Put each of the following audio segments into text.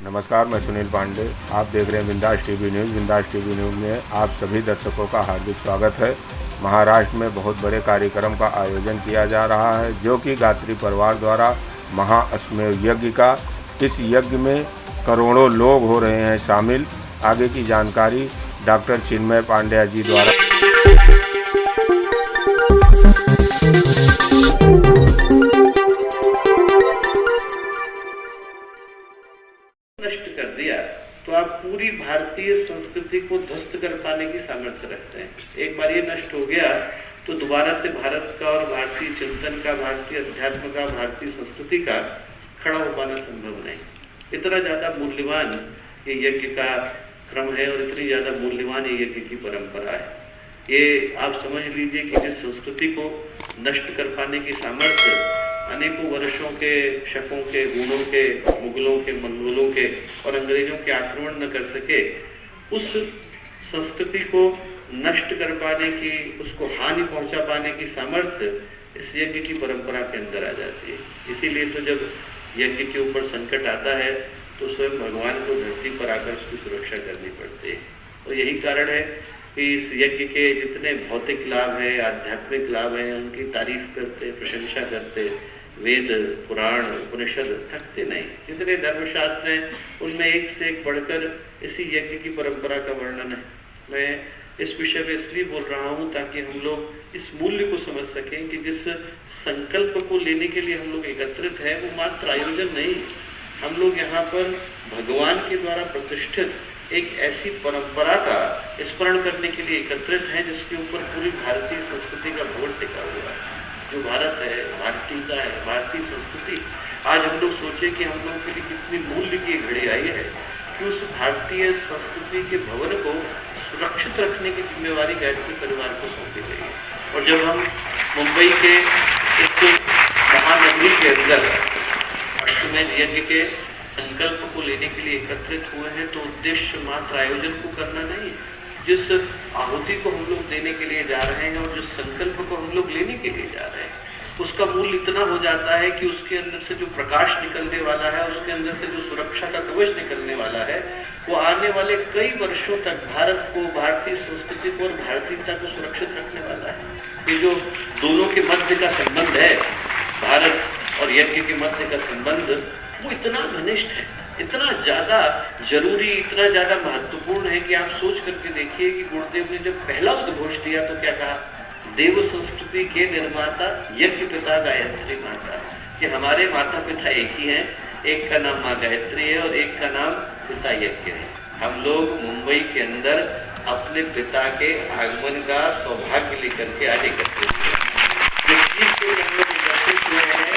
नमस्कार, मैं सुनील पांडे। आप देख रहे हैं बिंदास टीवी न्यूज़। बिंदास टीवी न्यूज़ में आप सभी दर्शकों का हार्दिक स्वागत है। महाराष्ट्र में बहुत बड़े कार्यक्रम का आयोजन किया जा रहा है, जो कि गायत्री परिवार द्वारा महाअश्वमेध यज्ञ का। इस यज्ञ में करोड़ों लोग हो रहे हैं शामिल। आगे की जानकारी डॉक्टर चिन्मय पांड्या जी द्वारा। नष्ट कर दिया तो आप पूरी भारतीय संस्कृति को ध्वस्त कर पाने की सामर्थ्य रखते हैं। एक बार ये नष्ट हो गया तो दोबारा से भारत का और भारतीय चिंतन का, भारतीय अध्यात्म का, भारतीय संस्कृति का खड़ा हो पाना संभव नहीं। इतना ज्यादा मूल्यवान ये यज्ञ का क्रम है और इतनी ज्यादा मूल्यवान ये यज्ञ की परंपरा है। ये आप समझ लीजिए कि जिस संस्कृति को नष्ट कर पाने की सामर्थ्य अनेकों वर्षों के, शकों के, गुणों के, मुगलों के, मंगोलों के और अंग्रेजों के आक्रमण न कर सके, उस संस्कृति को नष्ट कर पाने की, उसको हानि पहुंचा पाने की सामर्थ्य इस यज्ञ की परंपरा के अंदर आ जाती है। इसीलिए तो जब यज्ञ के ऊपर संकट आता है तो स्वयं भगवान को धरती पर आकर उसकी सुरक्षा करनी पड़ती है। और यही कारण है कि इस यज्ञ के जितने भौतिक लाभ हैं, आध्यात्मिक लाभ हैं, उनकी तारीफ करते, प्रशंसा करते वेद, पुराण, उपनिषद थकते नहीं। जितने धर्मशास्त्र हैं उनमें एक से एक बढ़कर इसी यज्ञ की परंपरा का वर्णन है। मैं इस विषय में इसलिए बोल रहा हूँ ताकि हम लोग इस मूल्य को समझ सकें कि जिस संकल्प को लेने के लिए हम लोग एकत्रित हैं वो मात्र आयोजन नहीं। हम लोग यहाँ पर भगवान के द्वारा प्रतिष्ठित एक ऐसी परंपरा का स्मरण करने के लिए एकत्रित हैं जिसके ऊपर पूरी भारतीय संस्कृति का बोझ टिका हुआ है। जो भारत है, भारतीयता है, भारतीय संस्कृति। आज हम लोग सोचे कि हम लोगों के लिए कितनी मूल्य की घड़ी आई है कि उस भारतीय संस्कृति के भवन को सुरक्षित रखने की जिम्मेवारी गायत्री परिवार को सौंपी गई है। और जब हम मुंबई के इस महानगरी के अंदर अश्वमेध यज्ञ के संकल्प को लेने के लिए एकत्रित हुए हैं तो उद्देश्य मात्र आयोजन को करना नहीं। जिस आहुति को हम लोग देने के लिए जा रहे हैं और जिस संकल्प को हम लोग लेने के लिए जा रहे हैं उसका मूल्य इतना हो जाता है कि उसके अंदर से जो प्रकाश निकलने वाला है, उसके अंदर से जो सुरक्षा का कवच निकलने वाला है, वो आने वाले कई वर्षों तक भारत को, भारतीय संस्कृति को और भारतीयता को सुरक्षित रखने वाला है। ये जो दोनों के मध्य का संबंध है, भारत और यज्ञ के मध्य का संबंध, वो इतना घनिष्ठ है, इतना ज्यादा जरूरी, इतना ज्यादा महत्वपूर्ण है कि आप सोच करके देखिए कि गुरुदेव ने जब पहला उद्घोष दिया तो क्या कहा? देव संस्कृति के निर्माता यज्ञ पिता गायत्री माता। कि हमारे माता पिता एक ही हैं, एक का नाम माँ गायत्री है और एक का नाम पिता यज्ञ है। हम लोग मुंबई के अंदर अपने पिता के आगमन का सौभाग्य लेकर के आज एकत्रित हुए। जिस चीज के लिए हम लोग एकत्रित हुए हैं,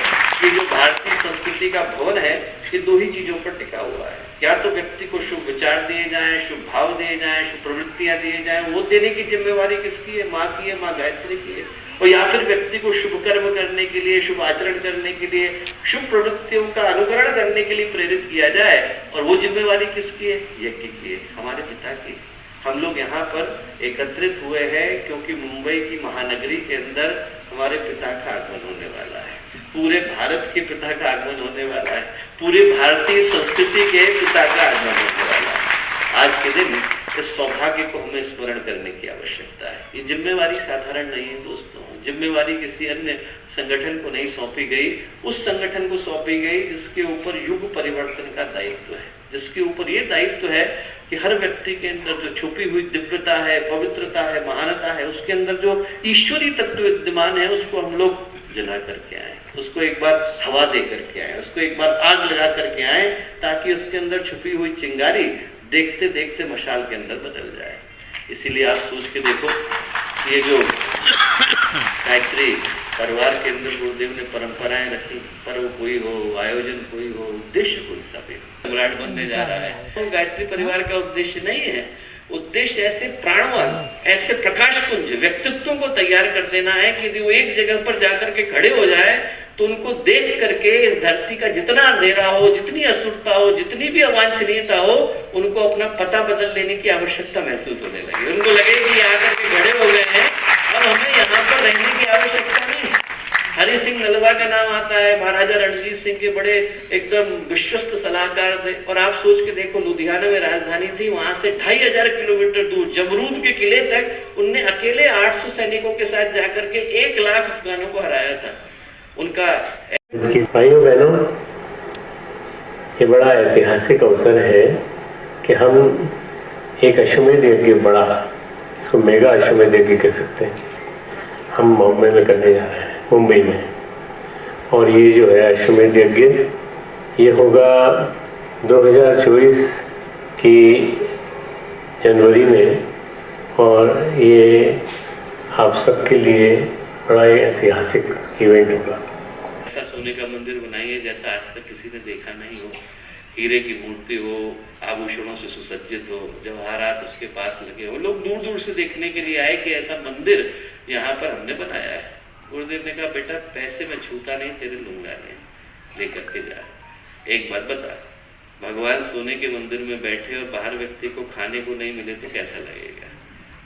ये जो भारतीय संस्कृति का भवन है, ये दो ही चीजों पर टिका हुआ है। या तो व्यक्ति को शुभ विचार दिए जाएं, शुभ भाव दिए जाएं, शुभ प्रवृत्तियां दिए जाएं, वो देने की जिम्मेवारी किसकी है? माँ की है, माँ गायत्री की है। और या फिर व्यक्ति को शुभ कर्म करने के लिए, शुभ आचरण करने के लिए, शुभ प्रवृत्तियों का अनुकरण करने के लिए प्रेरित किया जाए, और वो जिम्मेवारी किसकी है? यज्ञ की है, हमारे पिता की। हम लोग यहाँ पर एकत्रित हुए हैं क्योंकि मुंबई की महानगरी के अंदर हमारे पिता का आगमन होने वाला है, पूरे भारत के पिता का आगमन होने वाला है, पूरे भारतीय संस्कृति के पिता का आगमन होने वाला है। आज के दिन इस सौभाग्य को हमें स्मरण करने की आवश्यकता है। ये जिम्मेवारी साधारण नहीं है दोस्तों। जिम्मेवारी किसी अन्य संगठन को नहीं सौंपी गई, उस संगठन को सौंपी गई जिसके ऊपर युग परिवर्तन का दायित्व है, जिसके ऊपर ये दायित्व है कि हर व्यक्ति के अंदर जो छुपी हुई दिव्यता है, पवित्रता है, महानता है, उसके अंदर जो ईश्वरीय तत्व विद्यमान है, उसको हम लोग जला करके आए, उसको एक बार हवा दे करके आए, उसको एक बार आग लगा करके आए, ताकि उसके अंदर छुपी हुई चिंगारी देखते देखते मशाल के अंदर बदल जाए। इसीलिए आप सोच के देखो, ये जो गायत्री परिवार के अंदर गुरुदेव ने परंपराएं रखी, पर्व कोई हो, आयोजन कोई हो, उद्देश्य कोई सा भी, सम्राट बनने जा रहा है, तो गायत्री परिवार का उद्देश्य नहीं है। उद्देश्य ऐसे प्राणवान, ऐसे प्रकाशपुंज व्यक्तित्वों को तैयार कर देना है कि यदि वो एक जगह पर जाकर के खड़े हो जाए तो उनको देख करके इस धरती का जितना अंधेरा हो, जितनी अशुद्धता हो, जितनी भी अवांछनीयता हो, उनको अपना पता बदल लेने की आवश्यकता महसूस होने लगी। उनको लगे कि यहाँ करके खड़े हो गए हैं, अब हमें यहाँ पर रहने की आवश्यकता नहीं। हरि सिंह नलवा का नाम आता है, महाराजा रणजीत सिंह के बड़े एकदम विश्वस्त सलाहकार थे। और आप सोच के देखो, लुधियाना में राजधानी थी, वहां से 2500 किलोमीटर दूर जमरूद के किले तक उनने अकेले 800 सैनिकों के साथ जाकर के 1 लाख अफगानों को हराया था। उनका भाइयों बहनों, ये बड़ा ऐतिहासिक अवसर है कि हम एक अश्वमेध यज्ञ, बड़ा इसको मेगा अश्वमेध यज्ञ कह सकते हैं, हम बॉम्बे में करने जा रहे हैं, मुंबई में। और ये जो है अश्वमेध यज्ञ, ये होगा 2024 की जनवरी में, और ये आप सबके लिए बड़ा ऐतिहासिक इवेंट होगा। ऐसा सोने का मंदिर बनाइए जैसा आज तक किसी ने देखा नहीं हो, हीरे की मूर्ति हो, आभूषणों से सुसज्जित हो, जवाहरात उसके पास लगे हो। लोग दूर दूर से देखने के लिए आए कि ऐसा मंदिर यहाँ पर हमने बनाया है। गुरुदेव ने कहा, बेटा पैसे में छूता नहीं, तेरे लूंगा नहीं, लेकर के जा। एक बात बता, भगवान सोने के मंदिर में बैठे और बाहर व्यक्ति को खाने को नहीं मिले तो कैसा लगेगा?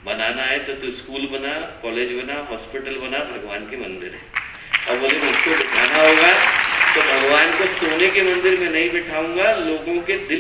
बनाना है तो तू स्कूल बना, कॉलेज बना, हॉस्पिटल बना, भगवान के मंदिर है। और बोले मुझको बिठाना होगा तो भगवान को सोने के मंदिर में नहीं बिठाऊंगा, लोगों के दिल